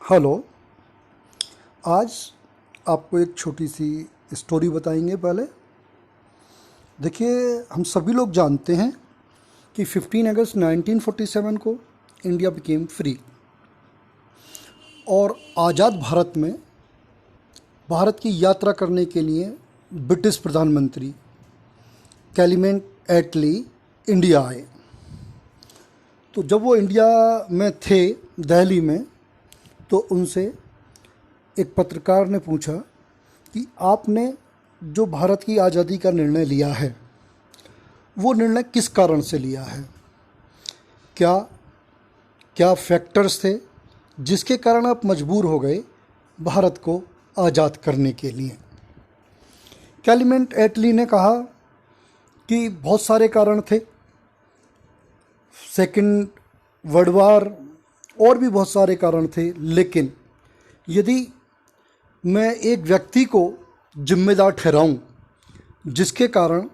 Hello. आज आपको एक छोटी सी स्टोरी बताएंगे। पहले देखिए, हम सभी लोग जानते हैं कि 15 अगस्त 1947 को इंडिया बिकेम फ्री और आज़ाद भारत में भारत की यात्रा करने के लिए ब्रिटिश प्रधानमंत्री कैलिमेंट एटली इंडिया आए। तो जब वो इंडिया में थे, दिल्ली में, तो उनसे एक पत्रकार ने पूछा कि आपने जो भारत की आज़ादी का निर्णय लिया है, वो निर्णय किस कारण से लिया है? क्या क्या फैक्टर्स थे जिसके कारण आप मजबूर हो गए भारत को आज़ाद करने के लिए? कैलिमेंट एटली ने कहा कि बहुत सारे कारण थे, सेकंड वर्ल्ड वार और भी बहुत सारे कारण थे, लेकिन यदि मैं एक व्यक्ति को जिम्मेदार ठहराऊं जिसके कारण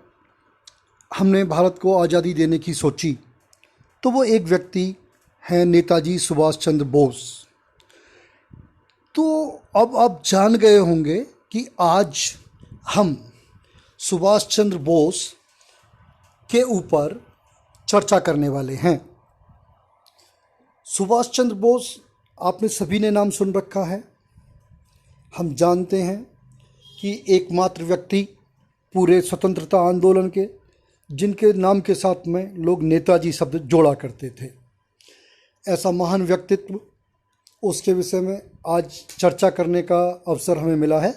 हमने भारत को आज़ादी देने की सोची, तो वो एक व्यक्ति हैं नेताजी सुभाष चंद्र बोस। तो अब आप जान गए होंगे कि आज हम सुभाष चंद्र बोस के ऊपर चर्चा करने वाले हैं। सुभाष चंद्र बोस, आपने सभी ने नाम सुन रखा है। हम जानते हैं कि एकमात्र व्यक्ति पूरे स्वतंत्रता आंदोलन के जिनके नाम के साथ में लोग नेताजी शब्द जोड़ा करते थे, ऐसा महान व्यक्तित्व, उसके विषय में आज चर्चा करने का अवसर हमें मिला है।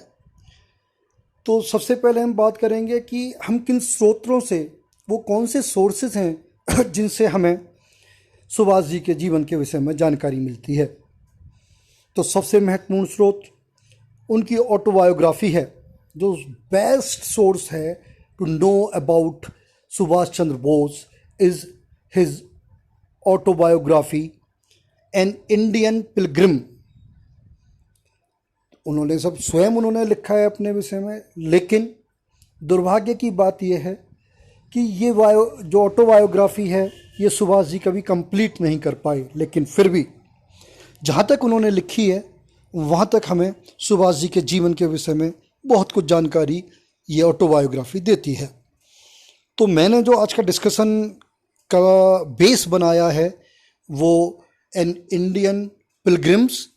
तो सबसे पहले हम बात करेंगे कि हम किन स्रोतों से, वो कौन से सोर्सेज हैं जिनसे हमें सुभाष जी के जीवन के विषय में जानकारी मिलती है। तो सबसे महत्वपूर्ण स्रोत उनकी ऑटोबायोग्राफी है, जो बेस्ट सोर्स है to know about Subhash Chandra Bose is his autobiography an Indian pilgrim. उन्होंने सब स्वयं उन्होंने लिखा है अपने विषय में, लेकिन दुर्भाग्य की बात यह है कि ये जो ऑटोबायोग्राफी है, ये सुभाष जी कभी कंप्लीट नहीं कर पाए। लेकिन फिर भी जहाँ तक उन्होंने लिखी है, वहाँ तक हमें सुभाष जी के जीवन के विषय में बहुत कुछ जानकारी ये ऑटोबायोग्राफी देती है। तो मैंने जो आज का डिस्कशन का बेस बनाया है, वो an Indian pilgrim's,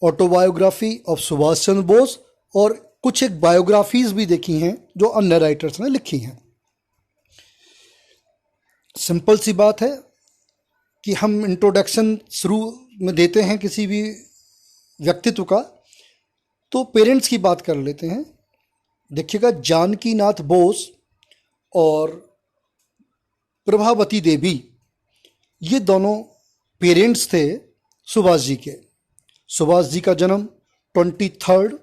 autobiography of Subhash Chandra Bose, और कुछ एक बायोग्राफीज भी देखी हैं जो अन्य राइटर्स ने लिखी हैं। सिंपल सी बात है कि हम इंट्रोडक्शन शुरू में देते हैं किसी भी व्यक्तित्व का, तो पेरेंट्स की बात कर लेते हैं। देखिएगा, जानकी नाथ बोस और प्रभावती देवी, ये दोनों पेरेंट्स थे सुभाष जी के। सुभाष जी का जन्म 23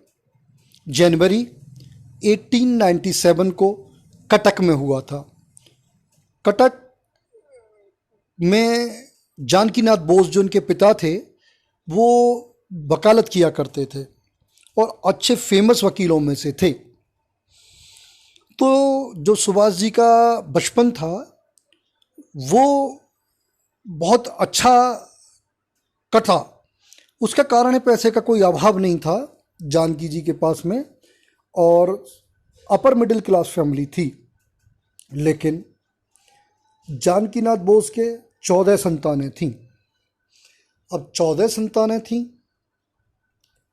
जनवरी 1897 को कटक में हुआ था। कटक में जानकी नाथ बोस, जो उनके पिता थे, वो वकालत किया करते थे और अच्छे फेमस वकीलों में से थे। तो जो सुभाष जी का बचपन था, वो बहुत अच्छा कटा। उसका कारण है, पैसे का कोई अभाव नहीं था जानकी जी के पास में, और अपर मिडिल क्लास फैमिली थी। लेकिन जानकी नाथ बोस के 14 संतानें थीं। अब 14 संतानें थीं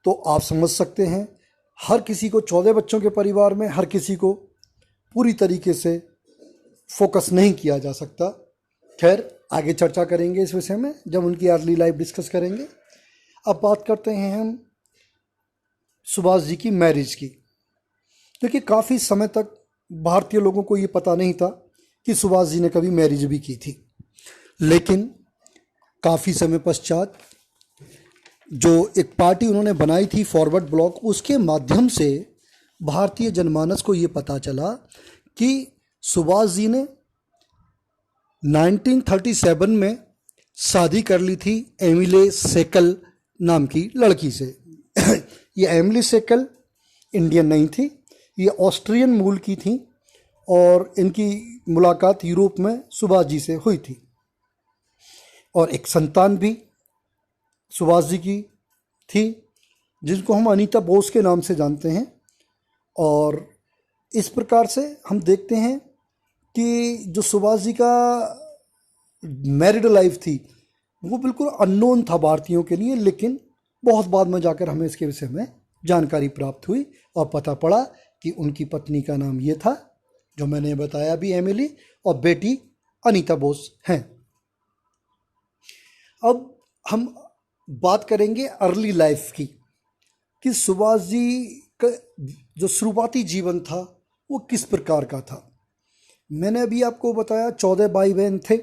तो आप समझ सकते हैं, हर किसी को 14 बच्चों के परिवार में हर किसी को पूरी तरीके से फोकस नहीं किया जा सकता। खैर, आगे चर्चा करेंगे इस विषय में जब उनकी अर्ली लाइफ डिस्कस करेंगे। अब बात करते हैं हम सुभाष जी की मैरिज की, क्योंकि काफ़ी समय तक भारतीय लोगों को ये पता नहीं था कि सुभाष जी ने कभी मैरिज भी की थी। लेकिन काफ़ी समय पश्चात जो एक पार्टी उन्होंने बनाई थी, फॉरवर्ड ब्लॉक, उसके माध्यम से भारतीय जनमानस को ये पता चला कि सुभाष जी ने 1937 में शादी कर ली थी एमिले सेकल नाम की लड़की से। ये एमिली सेकल इंडियन नहीं थी, ये ऑस्ट्रियन मूल की थी, और इनकी मुलाकात यूरोप में सुभाष जी से हुई थी। और एक संतान भी सुभाष जी की थी, जिनको हम अनीता बोस के नाम से जानते हैं। और इस प्रकार से हम देखते हैं कि जो सुभाष जी का मैरिड लाइफ थी वो बिल्कुल अननोन था भारतीयों के लिए, लेकिन बहुत बाद में जाकर हमें इसके विषय में जानकारी प्राप्त हुई और पता पड़ा कि उनकी पत्नी का नाम ये था, जो मैंने बताया भी, एमिली, और बेटी अनीता बोस हैं। अब हम बात करेंगे अर्ली लाइफ की, कि सुभाष जी का जो शुरुआती जीवन था वो किस प्रकार का था। मैंने अभी आपको बताया 14 भाई बहन थे।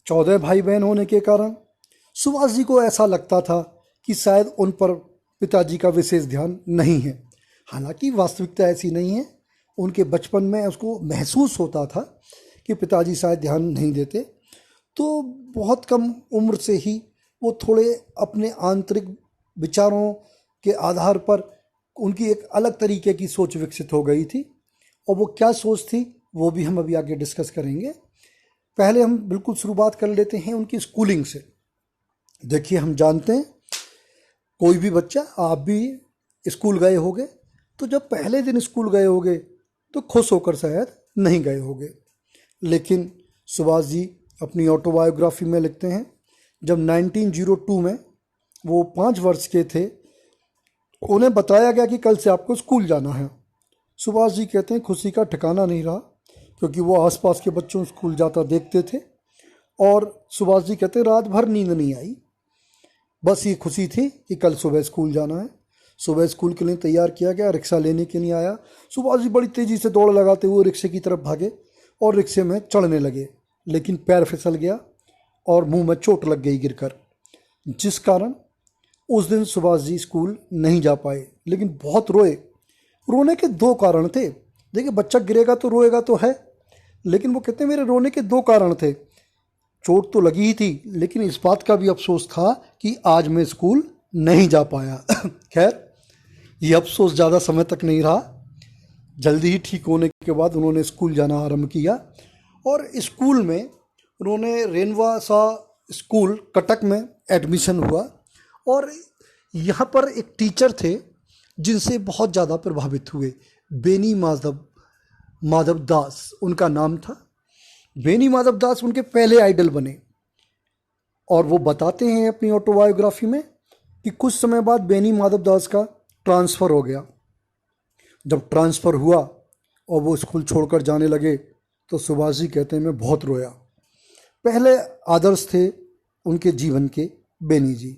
14 भाई बहन होने के कारण सुभाष जी को ऐसा लगता था कि शायद उन पर पिताजी का विशेष ध्यान नहीं है। हालांकि वास्तविकता ऐसी नहीं है। उनके बचपन में उसको महसूस होता था कि पिताजी शायद ध्यान नहीं देते, तो बहुत कम उम्र से ही वो थोड़े अपने आंतरिक विचारों के आधार पर उनकी एक अलग तरीके की सोच विकसित हो गई थी। और वो क्या सोच थी वो भी हम अभी आगे डिस्कस करेंगे। पहले हम बिल्कुल शुरुआत कर लेते हैं उनकी स्कूलिंग से। देखिए, हम जानते हैं कोई भी बच्चा, आप भी स्कूल गए होगे, तो जब पहले दिन स्कूल गए होगे तो खुश होकर शायद नहीं गए होगे। लेकिन सुभाष जी अपनी ऑटोबायोग्राफी में लिखते हैं, जब 1902 में वो 5 वर्ष के थे, उन्हें बताया गया कि कल से आपको स्कूल जाना है। सुभाष जी कहते हैं खुशी का ठिकाना नहीं रहा, क्योंकि वो आसपास के बच्चों स्कूल जाता देखते थे। और सुभाष जी कहते हैं रात भर नींद नहीं आई, बस ये खुशी थी कि कल सुबह स्कूल जाना है। सुबह स्कूल के लिए तैयार किया गया, रिक्शा लेने के लिए आया। सुभाष जी बड़ी तेज़ी से दौड़ लगाते हुए रिक्शे की तरफ भागे और रिक्शे में चढ़ने लगे, लेकिन पैर फिसल गया और मुंह में चोट लग गई गिरकर, जिस कारण उस दिन सुभाष जी स्कूल नहीं जा पाए। लेकिन बहुत रोए। रोने के 2 कारण थे। देखिए, बच्चा गिरेगा तो रोएगा तो है, लेकिन वो कहते हैं मेरे रोने के 2 कारण थे। चोट तो लगी ही थी, लेकिन इस बात का भी अफसोस था कि आज मैं स्कूल नहीं जा पाया। खैर, ये अफसोस ज़्यादा समय तक नहीं रहा। जल्दी ही ठीक होने के बाद उन्होंने स्कूल जाना आरंभ किया और स्कूल में उन्होंने रेनवा सा स्कूल कटक में एडमिशन हुआ। और यहाँ पर एक टीचर थे जिनसे बहुत ज़्यादा प्रभावित हुए। बेनी माधव दास उनका नाम था। बेनी माधव दास उनके पहले आइडल बने। और वो बताते हैं अपनी ऑटोबायोग्राफी में कि कुछ समय बाद बेनी माधव दास का ट्रांसफ़र हो गया। जब ट्रांसफ़र हुआ और वो स्कूल छोड़कर जाने लगे तो सुभाष जी कहते हैं मैं बहुत रोया। पहले आदर्श थे उनके जीवन के बेनी जी।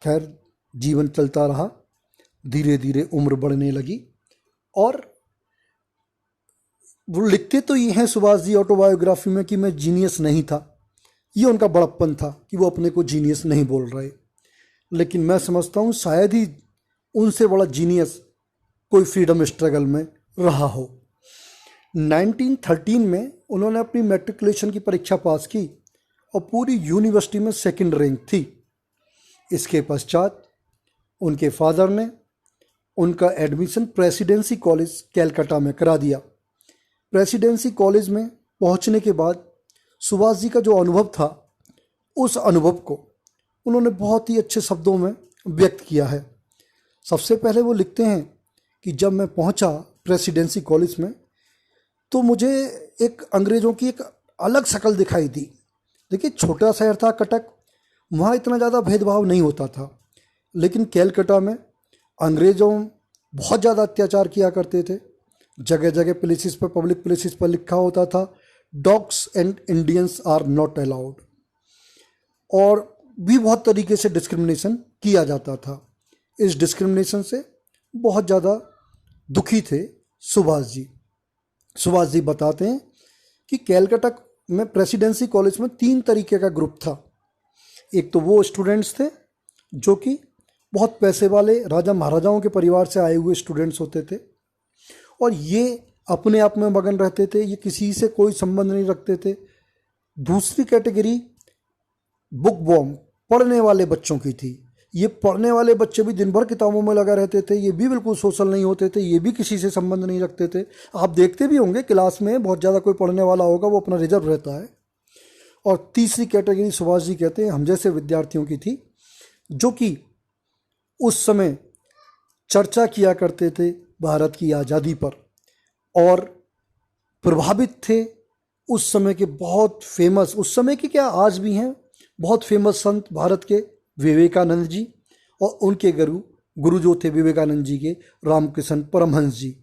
खैर, जीवन चलता रहा, धीरे धीरे उम्र बढ़ने लगी और वो लिखते तो ये हैं सुभाष जी ऑटोबायोग्राफी में कि मैं जीनियस नहीं था। ये उनका बड़प्पन था कि वो अपने को जीनियस नहीं बोल रहे। लेकिन मैं समझता हूँ शायद ही उनसे बड़ा जीनियस कोई फ्रीडम स्ट्रगल में रहा हो। 1913 में उन्होंने अपनी मैट्रिकुलेशन की परीक्षा पास की और पूरी यूनिवर्सिटी में 2nd रैंक थी। इसके पश्चात उनके फादर ने उनका एडमिशन प्रेसिडेंसी कॉलेज कैलकाटा में करा दिया। प्रेसिडेंसी कॉलेज में पहुंचने के बाद सुभाष जी का जो अनुभव था, उस अनुभव को उन्होंने बहुत ही अच्छे शब्दों में व्यक्त किया है। सबसे पहले वो लिखते हैं कि जब मैं पहुंचा प्रेसिडेंसी कॉलेज में तो मुझे एक अंग्रेज़ों की एक अलग शक्ल दिखाई दी। देखिए, छोटा शहर था कटक, वहाँ इतना ज़्यादा भेदभाव नहीं होता था। लेकिन कैलकाटा में अंग्रेज़ों बहुत ज़्यादा अत्याचार किया करते थे। जगह जगह प्लेसेस पर, पब्लिक प्लेसेस पर लिखा होता था dogs and Indians are not allowed. और भी बहुत तरीके से डिस्क्रिमिनेशन किया जाता था। इस डिस्क्रिमिनेशन से बहुत ज़्यादा दुखी थे सुभाष जी। सुभाष जी बताते हैं कि कैलकाटा में प्रेसिडेंसी कॉलेज में 3 तरीके का ग्रुप था। एक तो वो स्टूडेंट्स थे जो कि बहुत पैसे वाले राजा महाराजाओं के परिवार से आए हुए स्टूडेंट्स होते थे और ये अपने आप में मगन रहते थे, ये किसी से कोई संबंध नहीं रखते थे। दूसरी कैटेगरी बुक वॉर्म, पढ़ने वाले बच्चों की थी। ये पढ़ने वाले बच्चे भी दिन भर किताबों में लगा रहते थे, ये भी बिल्कुल सोशल नहीं होते थे, ये भी किसी से संबंध नहीं रखते थे। आप देखते भी होंगे क्लास में बहुत ज़्यादा कोई पढ़ने वाला होगा, वो अपना रिजर्व रहता है। और तीसरी कैटेगरी सुभाष जी कहते हैं हम जैसे विद्यार्थियों की थी, जो कि उस समय चर्चा किया करते थे भारत की आज़ादी पर, और प्रभावित थे उस समय के बहुत फेमस, उस समय के क्या आज भी हैं, बहुत फेमस संत भारत के विवेकानंद जी, और उनके गुरु जो थे विवेकानंद जी के रामकृष्ण परमहंस जी।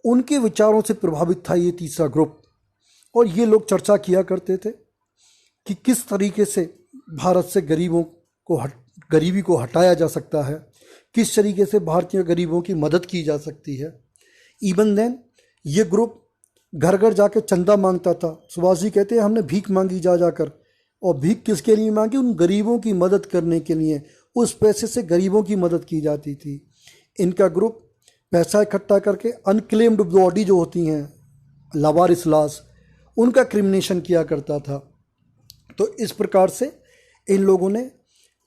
उनके विचारों से प्रभावित था ये तीसरा ग्रुप, और ये लोग चर्चा किया करते थे कि किस तरीके से भारत से गरीबी को हटाया जा सकता है, किस तरीके से भारतीय गरीबों की मदद की जा सकती है। इवन देन ये ग्रुप घर घर जाके चंदा मांगता था। सुभाष जी कहते हैं हमने भीख मांगी जा जाकर, और भीख किसके लिए मांगी? उन गरीबों की मदद करने के लिए। उस पैसे से गरीबों की मदद की जाती थी। इनका ग्रुप पैसा इकट्ठा करके अनक्लेम्ड बॉडी जो होती हैं, लावारिस लाश, उनका क्रिमिनेशन किया करता था। तो इस प्रकार से इन लोगों ने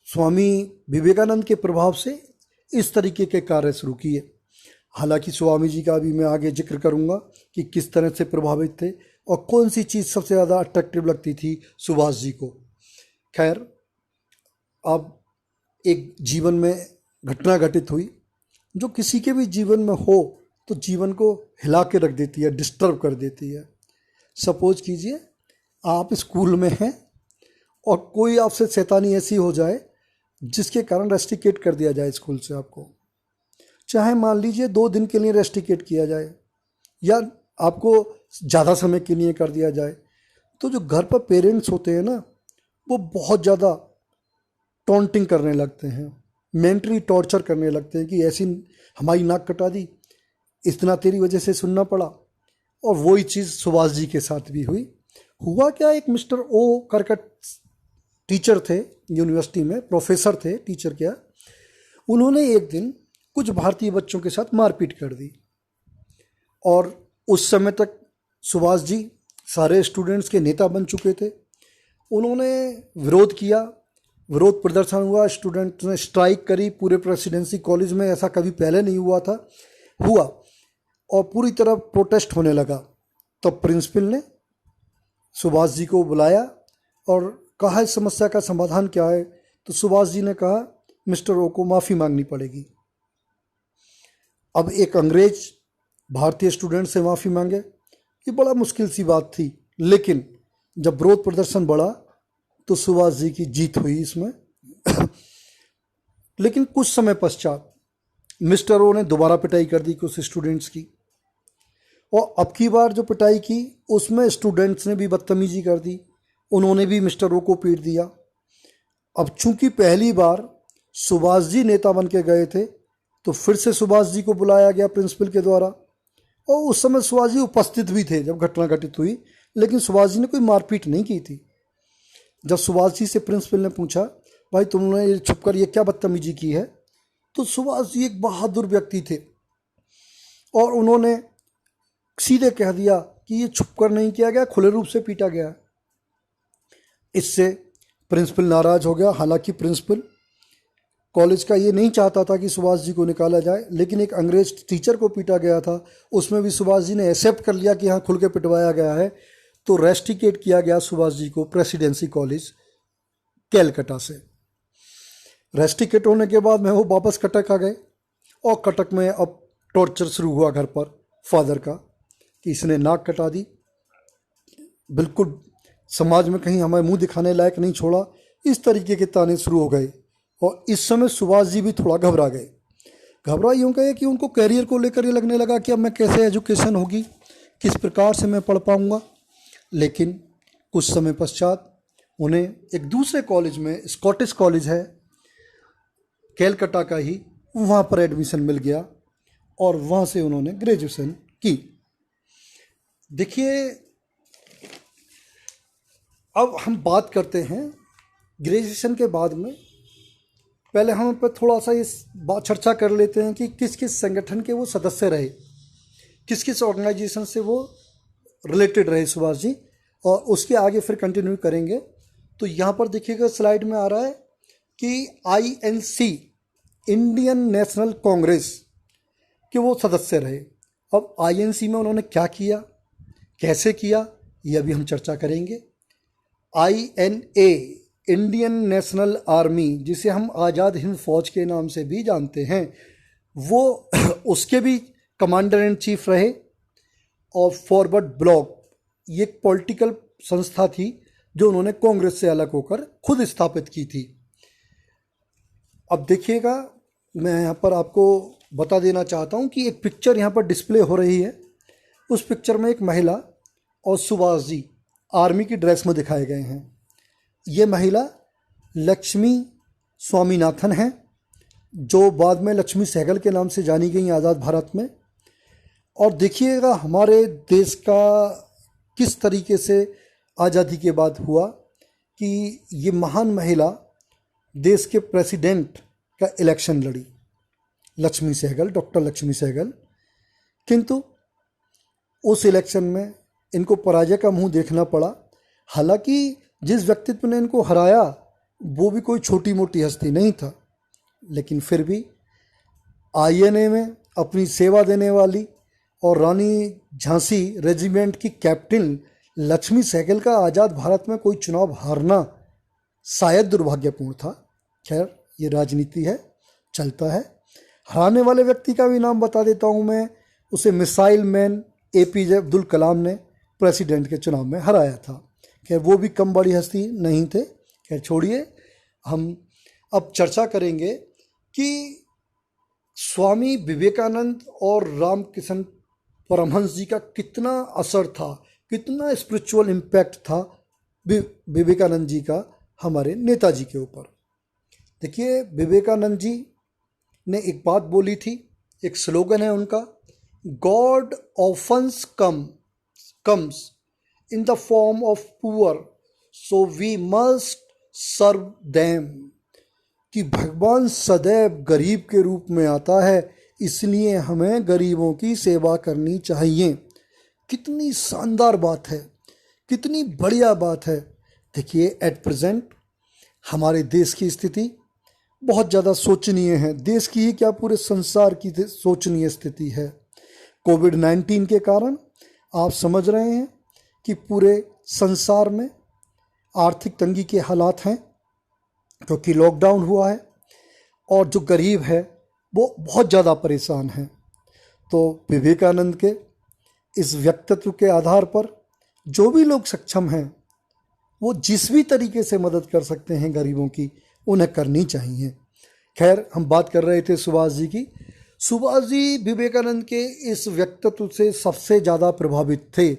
स्वामी विवेकानंद के प्रभाव से इस तरीके के कार्य शुरू किए। हालांकि स्वामी जी का भी मैं आगे जिक्र करूंगा कि किस तरह से प्रभावित थे और कौन सी चीज़ सबसे ज़्यादा अट्रैक्टिव लगती थी सुभाष जी को। खैर, अब एक जीवन में घटना घटित हुई जो किसी के भी जीवन में हो तो जीवन को हिला के रख देती है, डिस्टर्ब कर देती है। सपोज कीजिए आप स्कूल में हैं और कोई आपसे शैतानी ऐसी हो जाए जिसके कारण रेस्ट्रिकेट कर दिया जाए स्कूल से आपको, चाहे मान लीजिए 2 दिन के लिए रेस्ट्रिकेट किया जाए या आपको ज़्यादा समय के लिए कर दिया जाए, तो जो घर पर पेरेंट्स होते हैं ना, वो बहुत ज़्यादा टॉन्टिंग करने लगते हैं, मेंटली टॉर्चर करने लगते हैं कि ऐसी हमारी नाक कटा दी, इतना तेरी वजह से सुनना पड़ा। और वही चीज़ सुभाष जी के साथ भी हुआ क्या, एक मिस्टर ओ करके टीचर थे यूनिवर्सिटी में, प्रोफेसर थे, टीचर क्या, उन्होंने एक दिन कुछ भारतीय बच्चों के साथ मारपीट कर दी। और उस समय तक सुभाष जी सारे स्टूडेंट्स के नेता बन चुके थे। उन्होंने विरोध किया, विरोध प्रदर्शन हुआ, स्टूडेंट्स ने स्ट्राइक करी पूरे प्रेसिडेंसी कॉलेज में, ऐसा कभी पहले नहीं हुआ और पूरी तरह प्रोटेस्ट होने लगा। तो प्रिंसिपल ने सुभाष जी को बुलाया और कहा इस समस्या का समाधान क्या है। तो सुभाष जी ने कहा मिस्टर ओ को माफ़ी मांगनी पड़ेगी। अब एक अंग्रेज भारतीय स्टूडेंट से माफ़ी मांगे, ये बड़ा मुश्किल सी बात थी, लेकिन जब विरोध प्रदर्शन बढ़ा तो सुभाष जी की जीत हुई इसमें। लेकिन कुछ समय पश्चात मिस्टर ओ ने दोबारा पिटाई कर दी कुछ स्टूडेंट्स की, और अब की बार जो पिटाई की उसमें स्टूडेंट्स ने भी बदतमीजी कर दी, उन्होंने भी मिस्टर ओ को पीट दिया। अब चूंकि पहली बार सुभाष जी नेता बन के गए थे तो फिर से सुभाष जी को बुलाया गया प्रिंसिपल के द्वारा, और उस समय सुभाष जी उपस्थित भी थे जब घटना घटित हुई, लेकिन सुभाष जी ने कोई मारपीट नहीं की थी। जब सुभाष जी से प्रिंसिपल ने पूछा भाई तुमने छुप कर ये क्या बदतमीजी की है, तो सुभाष जी एक बहादुर व्यक्ति थे और उन्होंने सीधे कह दिया कि ये छुप कर नहीं किया गया, खुले रूप से पीटा गया। इससे प्रिंसिपल नाराज़ हो गया। हालांकि प्रिंसिपल कॉलेज का ये नहीं चाहता था कि सुभाष जी को निकाला जाए, लेकिन एक अंग्रेज टीचर को पीटा गया था, उसमें भी सुभाष जी ने एक्सेप्ट कर लिया कि हाँ खुल के पिटवाया गया है। तो रेस्टिकेट किया गया सुभाष जी को प्रेसिडेंसी कॉलेज कैलकाटा से। रेस्टिकेट होने के बाद में वो वापस कटक आ गए, और कटक में अब टॉर्चर शुरू हुआ घर पर फादर का कि इसने नाक कटा दी, बिल्कुल समाज में कहीं हमें मुंह दिखाने लायक नहीं छोड़ा, इस तरीके के ताने शुरू हो गए। और इस समय सुभाष जी भी थोड़ा घबरा गए। घबरा यूँ गए कि उनको कैरियर को लेकर ये लगने लगा कि अब मैं कैसे एजुकेशन होगी, किस प्रकार से मैं पढ़ पाऊँगा। लेकिन कुछ समय पश्चात उन्हें एक दूसरे कॉलेज में, स्कॉटिश कॉलेज है कैलकाटा का ही, वहाँ पर एडमिशन मिल गया और वहाँ से उन्होंने ग्रेजुएशन की। देखिए, अब हम बात करते हैं ग्रेजुएशन के बाद में। पहले हम पर थोड़ा सा इस बात चर्चा कर लेते हैं कि किस किस संगठन के वो सदस्य रहे, किस किस ऑर्गेनाइजेशन से वो रिलेटेड रहे सुभाष जी, और उसके आगे फिर कंटिन्यू करेंगे। तो यहाँ पर देखिएगा स्लाइड में आ रहा है कि INC, इंडियन नेशनल कांग्रेस के वो सदस्य रहे। अब INC में उन्होंने क्या किया, कैसे किया, ये अभी हम चर्चा करेंगे। INA, इंडियन नेशनल आर्मी, जिसे हम आज़ाद हिंद फौज के नाम से भी जानते हैं, वो उसके भी कमांडर इन चीफ रहे। और फॉरवर्ड ब्लॉक ये एक पॉलिटिकल संस्था थी जो उन्होंने कांग्रेस से अलग होकर खुद स्थापित की थी। अब देखिएगा, मैं यहाँ पर आपको बता देना चाहता हूँ कि एक पिक्चर यहाँ पर डिस्प्ले हो रही है। उस पिक्चर में एक महिला और सुभाष जी आर्मी की ड्रेस में दिखाए गए हैं। ये महिला लक्ष्मी स्वामीनाथन हैं, जो बाद में लक्ष्मी सहगल के नाम से जानी गई आज़ाद भारत में। और देखिएगा हमारे देश का किस तरीके से आज़ादी के बाद हुआ कि ये महान महिला देश के प्रेसिडेंट का इलेक्शन लड़ी, लक्ष्मी सहगल, डॉक्टर लक्ष्मी सहगल। किंतु उस इलेक्शन में इनको पराजय का मुंह देखना पड़ा। हालांकि जिस व्यक्तित्व ने इनको हराया वो भी कोई छोटी मोटी हस्ती नहीं था, लेकिन फिर भी आईएनए में अपनी सेवा देने वाली और रानी झांसी रेजिमेंट की कैप्टन लक्ष्मी सहगल का आज़ाद भारत में कोई चुनाव हारना शायद दुर्भाग्यपूर्ण था। खैर, ये राजनीति है, चलता है। हराने वाले व्यक्ति का भी नाम बता देता हूँ मैं, उसे missile man APJ Abdul Kalam ने प्रेसिडेंट के चुनाव में हराया था। खैर, वो भी कम बड़ी हस्ती नहीं थे। खैर छोड़िए, हम अब चर्चा करेंगे कि स्वामी विवेकानंद और रामकृष्ण परमहंस जी का कितना असर था, कितना स्पिरिचुअल इम्पैक्ट था विवेकानंद जी का हमारे नेताजी के ऊपर। देखिए, विवेकानंद जी ने एक बात बोली थी, एक स्लोगन है उनका, गॉड ऑफन्स comes in the form of poor so we must serve them, कि भगवान सदैव गरीब के रूप में आता है, इसलिए हमें गरीबों की सेवा करनी चाहिए। कितनी शानदार बात है, कितनी बढ़िया बात है। देखिए, एट प्रेजेंट हमारे देश की स्थिति बहुत ज़्यादा शोचनीय है। देश की ही क्या, पूरे संसार की शोचनीय स्थिति है। कोविड-19 के कारण आप समझ रहे हैं कि पूरे संसार में आर्थिक तंगी के हालात हैं, क्योंकि लॉकडाउन हुआ है और जो गरीब है वो बहुत ज़्यादा परेशान है। तो विवेकानंद के इस व्यक्तित्व के आधार पर जो भी लोग सक्षम हैं वो जिस भी तरीके से मदद कर सकते हैं गरीबों की, उन्हें करनी चाहिए। खैर, हम बात कर रहे थे सुभाष जी की। सुभाष जी विवेकानंद के इस व्यक्तित्व से सबसे ज़्यादा प्रभावित थे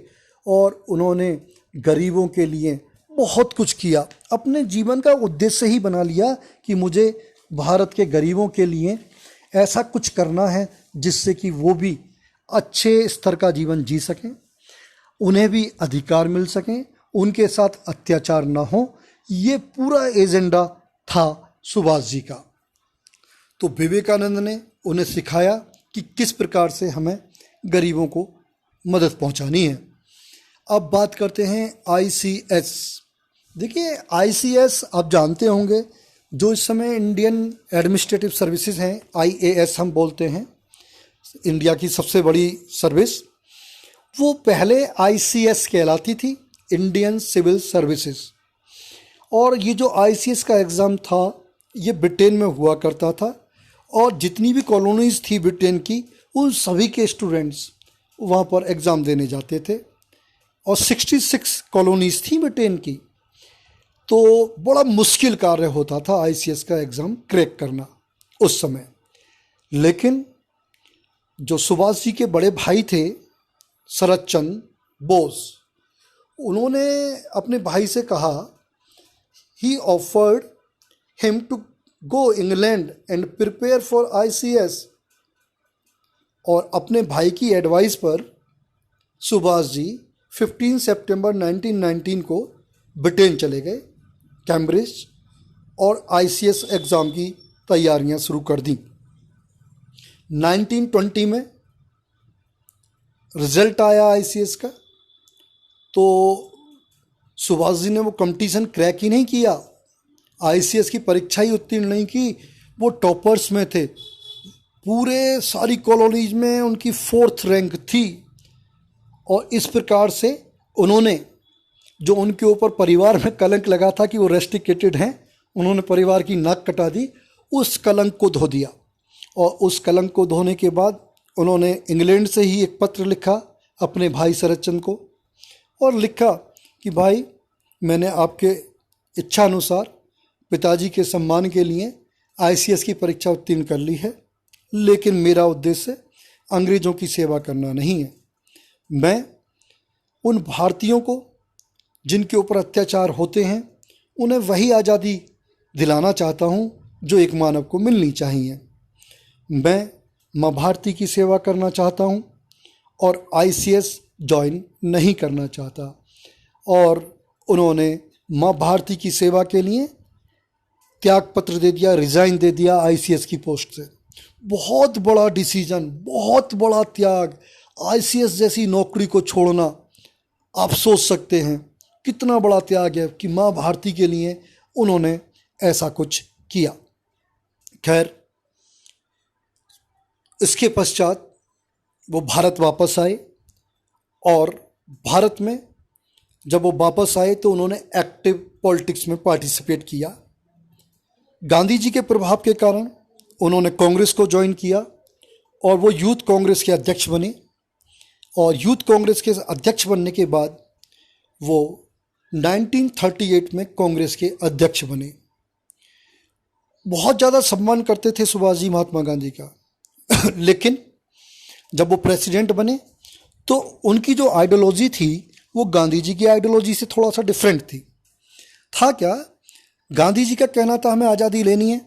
और उन्होंने गरीबों के लिए बहुत कुछ किया। अपने जीवन का उद्देश्य ही बना लिया कि मुझे भारत के गरीबों के लिए ऐसा कुछ करना है जिससे कि वो भी अच्छे स्तर का जीवन जी सकें, उन्हें भी अधिकार मिल सकें, उनके साथ अत्याचार ना हो। ये पूरा एजेंडा था सुभाष जी का। तो विवेकानंद ने उन्हें सिखाया कि किस प्रकार से हमें गरीबों को मदद पहुंचानी है। अब बात करते हैं आईसीएस। देखिए, आईसीएस आप जानते होंगे, जो इस समय इंडियन एडमिनिस्ट्रेटिव सर्विसेज हैं, आईएएस हम बोलते हैं, इंडिया की सबसे बड़ी सर्विस, वो पहले आईसीएस कहलाती थी, इंडियन सिविल सर्विसेज। और ये जो आईसीएस का एग्ज़ाम था ये ब्रिटेन में हुआ करता था और जितनी भी कॉलोनीज़ थी ब्रिटेन की, उन सभी के स्टूडेंट्स वहाँ पर एग्ज़ाम देने जाते थे। और 66 कॉलोनीज़ थी ब्रिटेन की, तो बड़ा मुश्किल कार्य होता था आईसीएस का एग्ज़ाम क्रैक करना उस समय। लेकिन जो सुभाष जी के बड़े भाई थे शरद चंद्र बोस, उन्होंने अपने भाई से कहा, he offered him to go England and prepare for ICS. और अपने भाई की एडवाइस पर सुभाष जी 15 सितंबर 1919 को ब्रिटेन चले गए, कैम्ब्रिज, और आईसीएस एग्ज़ाम की तैयारियां शुरू कर दी। 1920 में रिजल्ट आया आईसीएस का, तो सुभाष जी ने वो कंपटीशन क्रैक ही नहीं किया, आईसीएस की परीक्षा ही उत्तीर्ण नहीं की। वो टॉपर्स में थे, पूरे सारी कॉलोनीज में उनकी 4th रैंक थी। और इस प्रकार से उन्होंने जो उनके ऊपर परिवार में कलंक लगा था कि वो रेस्टिकेटेड हैं, उन्होंने परिवार की नाक कटा दी, उस कलंक को धो दिया। और उस कलंक को धोने के बाद उन्होंने इंग्लैंड से ही एक पत्र लिखा अपने भाई शरद चंद्र को, और लिखा कि भाई, मैंने आपके इच्छा अनुसार पिताजी के सम्मान के लिए आईसीएस की परीक्षा उत्तीर्ण कर ली है, लेकिन मेरा उद्देश्य अंग्रेज़ों की सेवा करना नहीं है। मैं उन भारतीयों को जिनके ऊपर अत्याचार होते हैं, उन्हें वही आज़ादी दिलाना चाहता हूँ जो एक मानव को मिलनी चाहिए। मैं माँ भारती की सेवा करना चाहता हूँ और आईसीएस ज्वाइन नहीं करना चाहता। और उन्होंने माँ भारती की सेवा के लिए त्याग पत्र दे दिया, रिज़ाइन दे दिया आईसीएस की पोस्ट से। बहुत बड़ा डिसीजन, बहुत बड़ा त्याग। आईसीएस जैसी नौकरी को छोड़ना, आप सोच सकते हैं कितना बड़ा त्याग है कि माँ भारती के लिए उन्होंने ऐसा कुछ किया। खैर, इसके पश्चात वो भारत वापस आए, और भारत में जब वो वापस आए तो उन्होंने एक्टिव पॉलिटिक्स में पार्टिसिपेट किया। गांधी जी के प्रभाव के कारण उन्होंने कांग्रेस को ज्वाइन किया और वो यूथ कांग्रेस के अध्यक्ष बने। और यूथ कांग्रेस के अध्यक्ष बनने के बाद वो 1938 में कांग्रेस के अध्यक्ष बने। बहुत ज़्यादा सम्मान करते थे सुभाष जी महात्मा गांधी का लेकिन जब वो प्रेसिडेंट बने तो उनकी जो आइडियोलॉजी थी वो गांधी जी की आइडियोलॉजी से थोड़ा सा डिफरेंट थी। था क्या, गांधी जी का कहना था हमें आज़ादी लेनी है,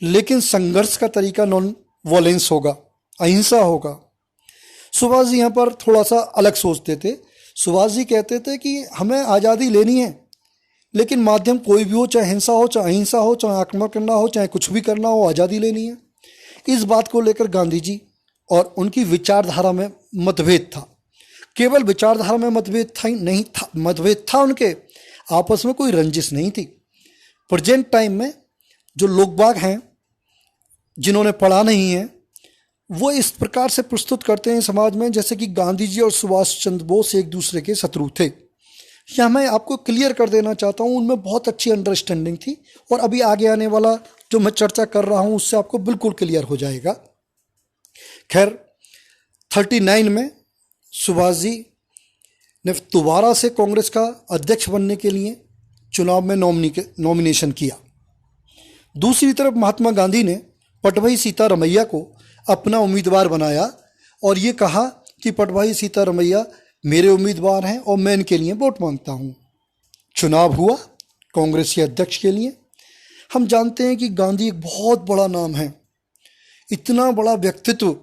लेकिन संघर्ष का तरीका नॉन वॉलेंस होगा, अहिंसा होगा। सुभाष जी यहाँ पर थोड़ा सा अलग सोचते थे। सुभाष जी कहते थे कि हमें आज़ादी लेनी है, लेकिन माध्यम कोई भी हो, चाहे हिंसा हो, चाहे अहिंसा हो, चाहे आक्रमण करना हो, चाहे कुछ भी करना हो, आज़ादी लेनी है। इस बात को लेकर गांधी जी और उनकी विचारधारा में मतभेद था। केवल विचारधारा में मतभेद था ही नहीं था, मतभेद था उनके आपस में कोई रंजिश नहीं थी। प्रेजेंट टाइम में जो लोग बाग हैं जिन्होंने पढ़ा नहीं है, वो इस प्रकार से प्रस्तुत करते हैं समाज में जैसे कि गांधी जी और सुभाष चंद्र बोस एक दूसरे के शत्रु थे। यह मैं आपको क्लियर कर देना चाहता हूँ, उनमें बहुत अच्छी अंडरस्टैंडिंग थी, और अभी आगे आने वाला जो मैं चर्चा कर रहा हूँ उससे आपको बिल्कुल क्लियर हो जाएगा। खैर, 39 में सुभाष जी ने दोबारा से कांग्रेस का अध्यक्ष बनने के लिए चुनाव में नॉमिनेशन किया। दूसरी तरफ महात्मा गांधी ने पटवाई सीतारमैया को अपना उम्मीदवार बनाया और ये कहा कि पटवाई सीतारमैया मेरे उम्मीदवार हैं और मैं इनके लिए वोट मांगता हूँ। चुनाव हुआ कांग्रेस के अध्यक्ष के लिए। हम जानते हैं कि गांधी एक बहुत बड़ा नाम है, इतना बड़ा व्यक्तित्व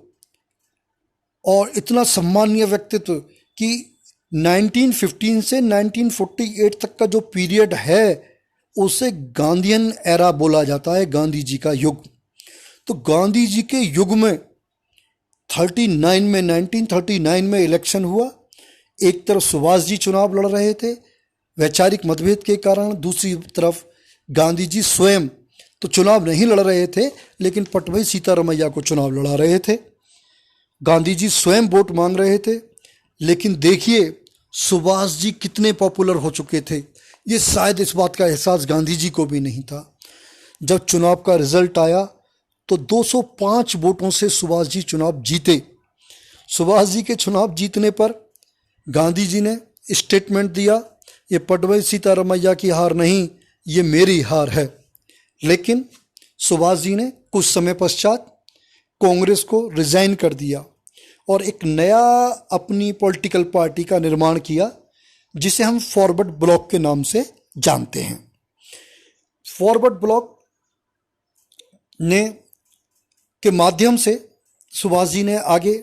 और इतना सम्मानीय व्यक्तित्व कि 1915 से 1948 तक का जो पीरियड है उसे गांधीयन एरा बोला जाता है, गांधी जी का युग। तो गांधी जी के युग में 1939 में इलेक्शन हुआ। एक तरफ सुभाष जी चुनाव लड़ रहे थे वैचारिक मतभेद के कारण, दूसरी तरफ गांधी जी स्वयं तो चुनाव नहीं लड़ रहे थे, लेकिन पटवाई सीतारमैया को चुनाव लड़ा रहे थे। गांधी जी स्वयं वोट मांग रहे थे, लेकिन देखिए सुभाष जी कितने पॉपुलर हो चुके थे, ये शायद इस बात का एहसास गांधी जी को भी नहीं था। जब चुनाव का रिजल्ट आया तो 205 वोटों से सुभाष जी चुनाव जीते। सुभाष जी के चुनाव जीतने पर गांधी जी ने स्टेटमेंट दिया, ये पटवाई सीतारमैया की हार नहीं, ये मेरी हार है। लेकिन सुभाष जी ने कुछ समय पश्चात कांग्रेस को रिजाइन कर दिया और एक नया अपनी पॉलिटिकल पार्टी का निर्माण किया, जिसे हम फॉरवर्ड ब्लॉक के नाम से जानते हैं। फॉरवर्ड ब्लॉक ने के माध्यम से सुभाष जी ने आगे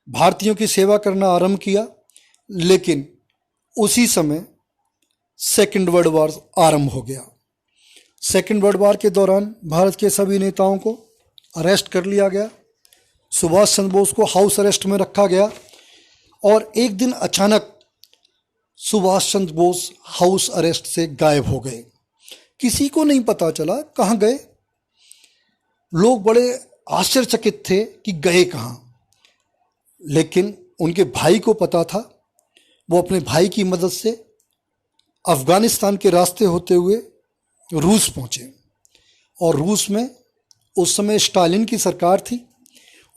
भारतीयों की सेवा करना आरंभ किया, लेकिन उसी समय सेकेंड वर्ल्ड वॉर आरंभ हो गया। सेकेंड वर्ल्ड वॉर के दौरान भारत के सभी नेताओं को अरेस्ट कर लिया गया। सुभाष चंद्र बोस को हाउस अरेस्ट में रखा गया और एक दिन अचानक सुभाष चंद्र बोस हाउस अरेस्ट से गायब हो गए। किसी को नहीं पता चला कहाँ गए। लोग बड़े आश्चर्यचकित थे कि गए कहाँ, लेकिन उनके भाई को पता था। वो अपने भाई की मदद से अफ़गानिस्तान के रास्ते होते हुए रूस पहुँचे। और रूस में उस समय स्टालिन की सरकार थी।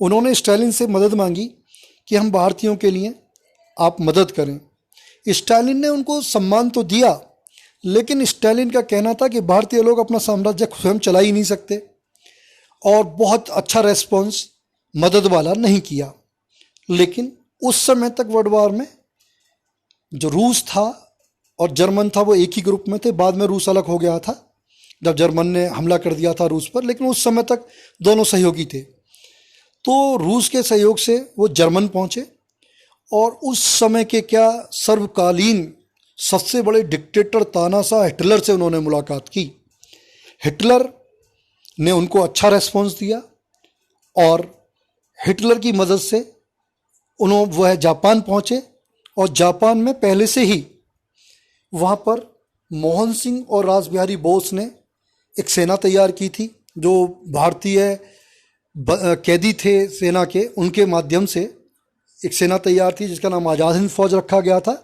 उन्होंने स्टालिन से मदद मांगी कि हम भारतीयों के लिए आप मदद करें। स्टालिन ने उनको सम्मान तो दिया, लेकिन स्टालिन का कहना था कि भारतीय लोग अपना साम्राज्य स्वयं चला ही नहीं सकते, और बहुत अच्छा रेस्पॉन्स मदद वाला नहीं किया। लेकिन उस समय तक वर्ल्ड वार में जो रूस था और जर्मन था वो एक ही ग्रुप में थे। बाद में रूस अलग हो गया था जब जर्मन ने हमला कर दिया था रूस पर, लेकिन उस समय तक दोनों सहयोगी थे। तो रूस के सहयोग से वो जर्मन पहुंचे और उस समय के क्या सर्वकालीन सबसे बड़े डिक्टेटर तानाशाह हिटलर से उन्होंने मुलाकात की। हिटलर ने उनको अच्छा रेस्पॉन्स दिया और हिटलर की मदद से वह जापान पहुंचे। और जापान में पहले से ही वहाँ पर मोहन सिंह और रासबिहारी बोस ने एक सेना तैयार की थी। जो भारतीय कैदी थे सेना के, उनके माध्यम से एक सेना तैयार थी जिसका नाम आज़ाद हिंद फौज रखा गया था।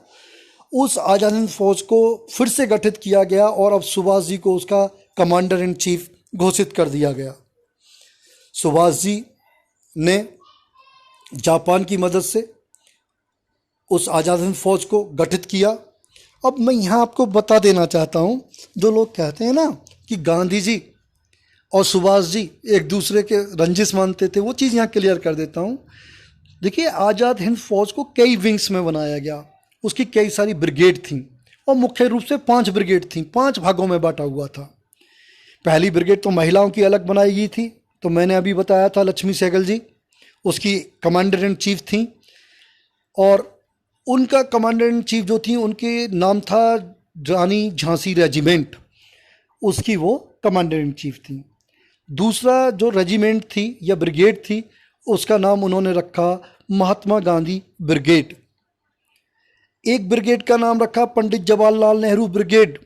उस आज़ाद हिंद फौज को फिर से गठित किया गया और अब सुभाष जी को उसका कमांडर इन चीफ घोषित कर दिया गया। सुभाष जी ने जापान की मदद से उस आज़ाद हिंद फौज को गठित किया। अब मैं यहाँ आपको बता देना चाहता हूँ, जो लोग कहते हैं ना कि गांधी जी और सुभाष जी एक दूसरे के रंजिश मानते थे, वो चीज़ यहाँ क्लियर कर देता हूँ। देखिए, आज़ाद हिंद फौज को कई विंग्स में बनाया गया, उसकी कई सारी ब्रिगेड थी और मुख्य रूप से 5 ब्रिगेड थी, 5 भागों में बांटा हुआ था। पहली ब्रिगेड तो महिलाओं की अलग बनाई गई थी, तो मैंने अभी बताया था लक्ष्मी सहगल जी उसकी कमांडर इन चीफ थी। और उनका कमांडर इन चीफ जो थी, उनके नाम था रानी झांसी रेजिमेंट, उसकी वो कमांडर इन चीफ थी। दूसरा जो रेजिमेंट थी या ब्रिगेड थी, उसका नाम उन्होंने रखा महात्मा गांधी ब्रिगेड। एक ब्रिगेड का नाम रखा पंडित जवाहरलाल नेहरू ब्रिगेड,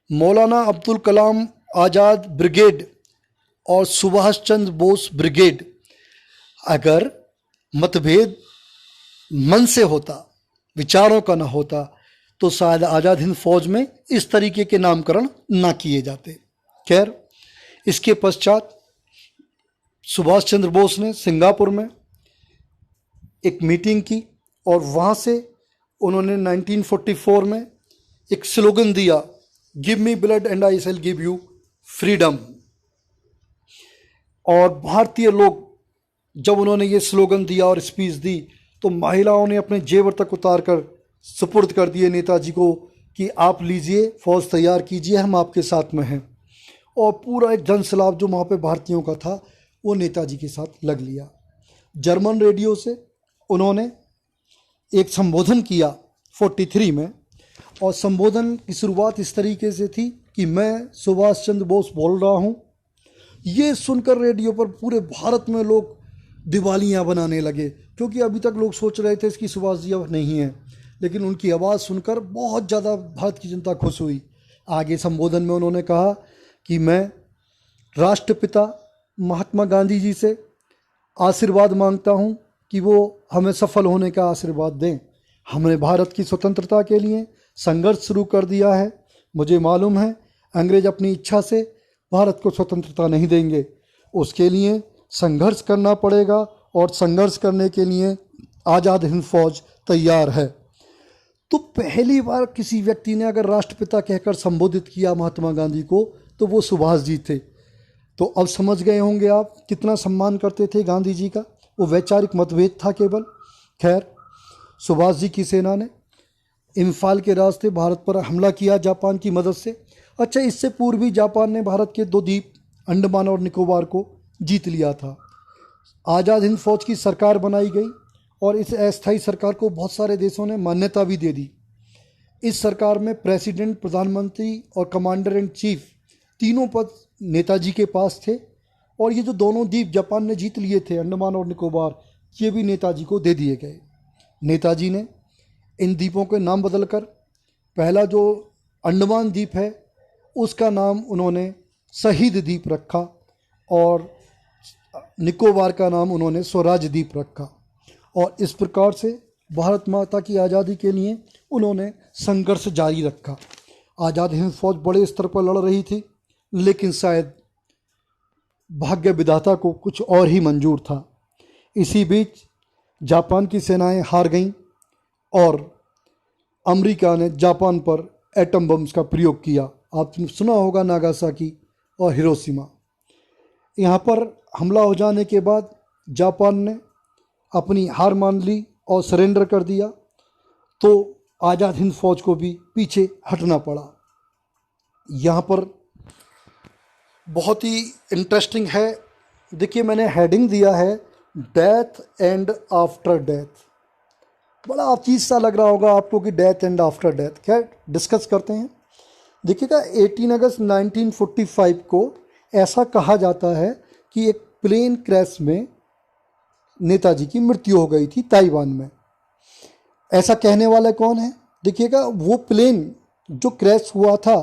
मौलाना अब्दुल कलाम आज़ाद ब्रिगेड और सुभाष चंद्र बोस ब्रिगेड। अगर मतभेद मन से होता, विचारों का ना होता, तो शायद आज़ाद हिंद फौज में इस तरीके के नामकरण ना किए जाते। खैर, इसके पश्चात सुभाष चंद्र बोस ने सिंगापुर में एक मीटिंग की और वहाँ से उन्होंने 1944 में एक स्लोगन दिया, give me blood and I shell give you freedom. और भारतीय लोग जब उन्होंने ये स्लोगन दिया और स्पीच दी, तो महिलाओं ने अपने जेवर तक उतार कर सुपुर्द कर दिए नेताजी को कि आप लीजिए, फौज तैयार कीजिए, हम आपके साथ में हैं। और पूरा एक जनसैलाब जो वहाँ पे भारतीयों का था, वो नेताजी के साथ लग लिया। जर्मन रेडियो से उन्होंने एक संबोधन किया 43 में, और संबोधन की शुरुआत इस तरीके से थी कि मैं सुभाष चंद्र बोस बोल रहा हूँ। ये सुनकर रेडियो पर पूरे भारत में लोग दिवालियाँ बनाने लगे, क्योंकि अभी तक लोग सोच रहे थे कि सुभाष जी अब नहीं हैं, लेकिन उनकी आवाज़ सुनकर बहुत ज़्यादा भारत की जनता खुश हुई। आगे संबोधन में उन्होंने कहा कि मैं राष्ट्रपिता महात्मा गांधी जी से आशीर्वाद मांगता हूँ कि वो हमें सफल होने का आशीर्वाद दें। हमने भारत की स्वतंत्रता के लिए संघर्ष शुरू कर दिया है। मुझे मालूम है अंग्रेज अपनी इच्छा से भारत को स्वतंत्रता नहीं देंगे, उसके लिए संघर्ष करना पड़ेगा और संघर्ष करने के लिए आज़ाद हिंद फौज तैयार है। तो पहली बार किसी व्यक्ति ने अगर राष्ट्रपिता कहकर संबोधित किया महात्मा गांधी को, तो वो सुभाष जी थे। तो अब समझ गए होंगे आप कितना सम्मान करते थे गांधी जी का। वो वैचारिक मतभेद था केवल। खैर, सुभाष जी की सेना ने इम्फाल के रास्ते भारत पर हमला किया जापान की मदद से। अच्छा, इससे पूर्व भी जापान ने भारत के 2 द्वीप अंडमान और निकोबार को जीत लिया था। आज़ाद हिंद फौज की सरकार बनाई गई और इस अस्थायी सरकार को बहुत सारे देशों ने मान्यता भी दे दी। इस सरकार में प्रेसिडेंट, प्रधानमंत्री और कमांडर इन चीफ तीनों पद नेताजी के पास थे। और ये जो दोनों द्वीप जापान ने जीत लिए थे, अंडमान और निकोबार, ये भी नेताजी को दे दिए गए। नेताजी ने इन द्वीपों के नाम बदलकर पहला जो अंडमान द्वीप है उसका नाम उन्होंने शहीद द्वीप रखा और निकोबार का नाम उन्होंने स्वराज द्वीप रखा। और इस प्रकार से भारत माता की आज़ादी के लिए उन्होंने संघर्ष जारी रखा। आज़ाद हिंद फौज बड़े स्तर पर लड़ रही थी, लेकिन शायद भाग्य विधाता को कुछ और ही मंजूर था। इसी बीच जापान की सेनाएं हार गईं और अमेरिका ने जापान पर एटम बम्स का प्रयोग किया। आपने सुना होगा नागासाकी और हिरोशिमा। यहाँ पर हमला हो जाने के बाद जापान ने अपनी हार मान ली और सरेंडर कर दिया, तो आज़ाद हिंद फौज को भी पीछे हटना पड़ा। यहाँ पर बहुत ही इंटरेस्टिंग है, देखिए मैंने हेडिंग दिया है डेथ एंड आफ्टर डेथ। बड़ा अजीब सा लग रहा होगा आपको कि डेथ एंड आफ्टर डेथ। खैर डिस्कस करते हैं। देखिएगा 18 अगस्त 1945 को ऐसा कहा जाता है कि एक प्लेन क्रैश में नेताजी की मृत्यु हो गई थी ताइवान में। ऐसा कहने वाला कौन है? देखिएगा वो प्लेन जो क्रैश हुआ था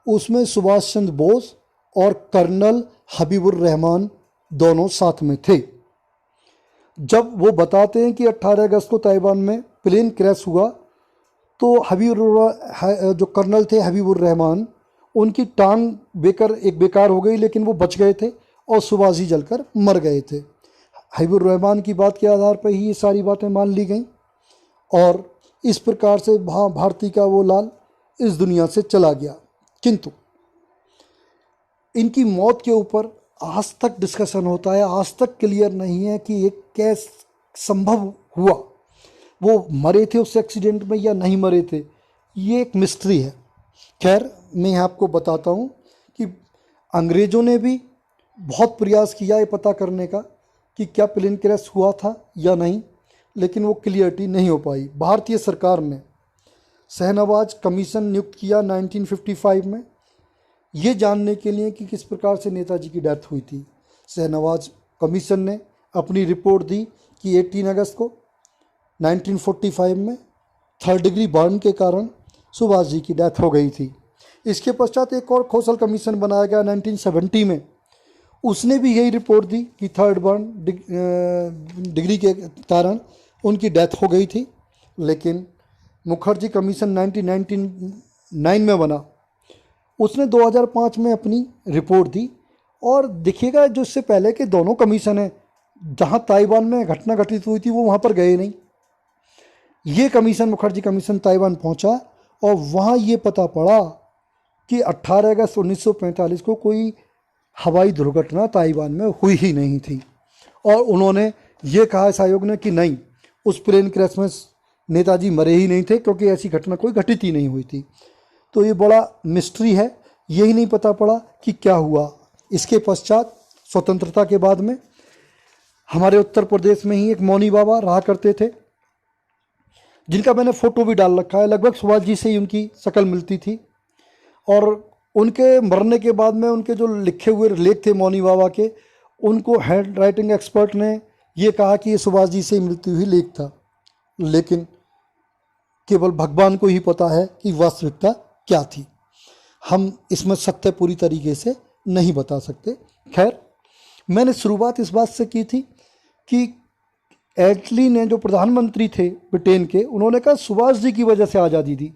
उसमें सुभाष चंद्र बोस और कर्नल हबीबुर रहमान दोनों साथ में थे। जब वो बताते हैं कि 18 अगस्त को ताइवान में प्लेन क्रैश हुआ, तो जो कर्नल थे हबीबुर रहमान, उनकी टांग बेकार हो गई, लेकिन वो बच गए थे और सुभाष जी जलकर मर गए थे। हबीबुर रहमान की बात के आधार पर ही ये सारी बातें मान ली गईं और इस प्रकार से भारती का वो लाल इस दुनिया से चला गया। किंतु इनकी मौत के ऊपर आज तक डिस्कशन होता है, आज तक क्लियर नहीं है कि ये कैसे संभव हुआ, वो मरे थे उस एक्सीडेंट में या नहीं मरे थे, ये एक मिस्ट्री है। खैर मैं आपको बताता हूँ कि अंग्रेज़ों ने भी बहुत प्रयास किया ये पता करने का कि क्या प्लेन क्रैश हुआ था या नहीं, लेकिन वो क्लियरिटी नहीं हो पाई। भारतीय सरकार ने शहनवाज कमीशन नियुक्त किया 1955 में, ये जानने के लिए कि किस प्रकार से नेताजी की डेथ हुई थी। शहनवाज कमीशन ने अपनी रिपोर्ट दी कि 18 अगस्त को 1945 में 3rd डिग्री बर्न के कारण सुभाष जी की डेथ हो गई थी। इसके पश्चात एक और खोसल कमीशन बनाया गया 1970 में, उसने भी यही रिपोर्ट दी कि 3rd डिग्री के कारण उनकी डेथ हो गई थी। लेकिन मुखर्जी कमीशन 1999 में बना, उसने 2005 में अपनी रिपोर्ट दी। और देखिएगा जो इससे पहले के दोनों कमीशन हैं, जहां ताइवान में घटना घटित हुई थी वो वहां पर गए नहीं। ये कमीशन मुखर्जी कमीशन ताइवान पहुंचा और वहां ये पता पड़ा कि 18 अगस्त 1945 को कोई हवाई दुर्घटना ताइवान में हुई ही नहीं थी। और उन्होंने ये कहा इस आयोग ने कि नहीं, उस प्लेन क्रैश में नेताजी मरे ही नहीं थे, क्योंकि ऐसी घटना कोई घटित ही नहीं हुई थी। तो ये बड़ा मिस्ट्री है, यही नहीं पता पड़ा कि क्या हुआ। इसके पश्चात स्वतंत्रता के बाद में हमारे उत्तर प्रदेश में ही एक मौनी बाबा रहा करते थे, जिनका मैंने फ़ोटो भी डाल रखा है। लगभग सुभाष जी से ही उनकी शक्ल मिलती थी। और उनके मरने के बाद में उनके जो लिखे हुए लेख थे मौनी बाबा के, उनको हैंड राइटिंग एक्सपर्ट ने ये कहा कि ये सुभाष जी से ही मिलती हुई लेख था। लेकिन केवल भगवान को ही पता है कि वास्तविकता क्या थी। हम इसमें सत्य पूरी तरीके से नहीं बता सकते। खैर मैंने शुरुआत इस बात से की थी कि एटली ने, जो प्रधानमंत्री थे ब्रिटेन के, उन्होंने कहा सुभाष जी की वजह से आज़ादी दी।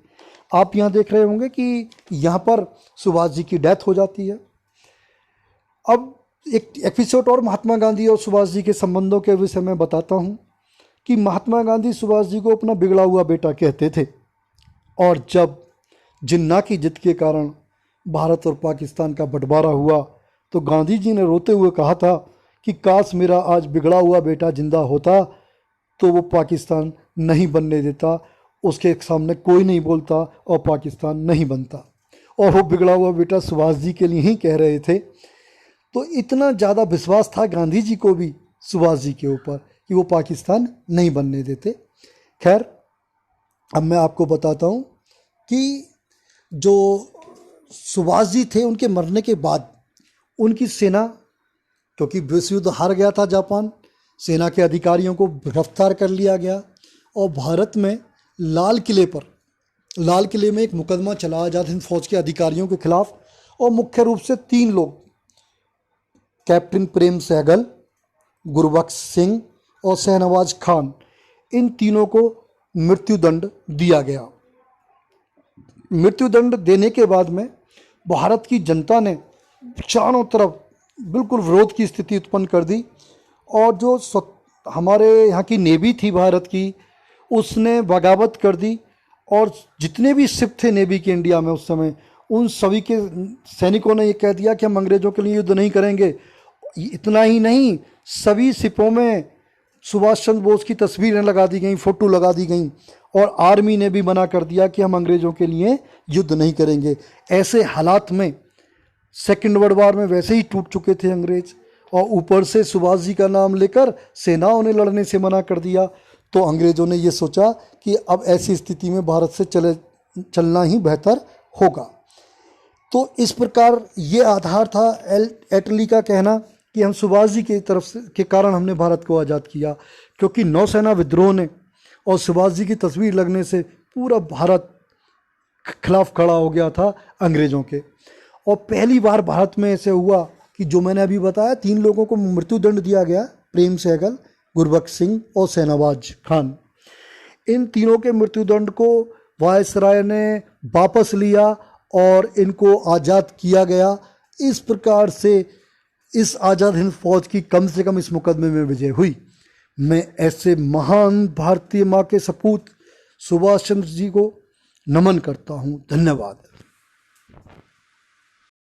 आप यहाँ देख रहे होंगे कि यहाँ पर सुभाष जी की डेथ हो जाती है। अब एक एपिसोड और महात्मा गांधी और सुभाष जी के संबंधों के विषय में बताता हूँ कि महात्मा गांधी सुभाष जी को अपना बिगड़ा हुआ बेटा कहते थे। और जब जिन्ना की जिद के कारण भारत और पाकिस्तान का बंटवारा हुआ, तो गांधी जी ने रोते हुए कहा था कि काश मेरा आज बिगड़ा हुआ बेटा जिंदा होता तो वो पाकिस्तान नहीं बनने देता, उसके सामने कोई नहीं बोलता और पाकिस्तान नहीं बनता। और वो बिगड़ा हुआ बेटा सुभाष जी के लिए ही कह रहे थे। तो इतना ज़्यादा विश्वास था गांधी जी को भी सुभाष जी के ऊपर कि वो पाकिस्तान नहीं बनने देते। खैर अब मैं आपको बताता हूँ कि जो सुभाष जी थे, उनके मरने के बाद उनकी सेना, क्योंकि विश्व युद्ध हार गया था जापान, सेना के अधिकारियों को गिरफ्तार कर लिया गया और भारत में लाल किले में एक मुकदमा चला आज़ाद हिंद फौज के अधिकारियों के खिलाफ। और मुख्य रूप से 3 लोग, कैप्टन प्रेम सहगल, गुरबख्श सिंह और शहनवाज खान, इन तीनों को मृत्युदंड दिया गया। मृत्युदंड देने के बाद में भारत की जनता ने चारों तरफ बिल्कुल विरोध की स्थिति उत्पन्न कर दी, और जो हमारे यहाँ की नेवी थी भारत की, उसने बगावत कर दी, और जितने भी शिप थे नेवी के इंडिया में उस समय, उन सभी के सैनिकों ने ये कह दिया कि हम अंग्रेज़ों के लिए युद्ध नहीं करेंगे। इतना ही नहीं, सभी शिपों में सुभाष चंद्र बोस की तस्वीरें लगा दी गई, फ़ोटो लगा दी गई, और आर्मी ने भी मना कर दिया कि हम अंग्रेज़ों के लिए युद्ध नहीं करेंगे। ऐसे हालात में सेकेंड वर्ल्ड वार में वैसे ही टूट चुके थे अंग्रेज़, और ऊपर से सुभाष जी का नाम लेकर सेनाओं ने लड़ने से मना कर दिया। तो अंग्रेज़ों ने ये सोचा कि अब ऐसी स्थिति में भारत से चलना ही बेहतर होगा। तो इस प्रकार ये आधार था एटली का कहना कि हम सुभाष जी की तरफ से के कारण हमने भारत को आज़ाद किया, क्योंकि नौसेना विद्रोह ने और सुभाष जी की तस्वीर लगने से पूरा भारत खिलाफ खड़ा हो गया था अंग्रेज़ों के। और पहली बार भारत में ऐसे हुआ कि जो मैंने अभी बताया, 3 लोगों को मृत्युदंड दिया गया, प्रेम सहगल, गुरबख्श सिंह और शहनवाज खान। इन तीनों के मृत्युदंड को वायसराय ने वापस लिया और इनको आज़ाद किया गया। इस प्रकार से इस आज़ाद हिंद फौज की कम से कम इस मुकदमे में विजय हुई। मैं ऐसे महान भारतीय माँ के सपूत सुभाष चंद्र जी को नमन करता हूँ। धन्यवाद।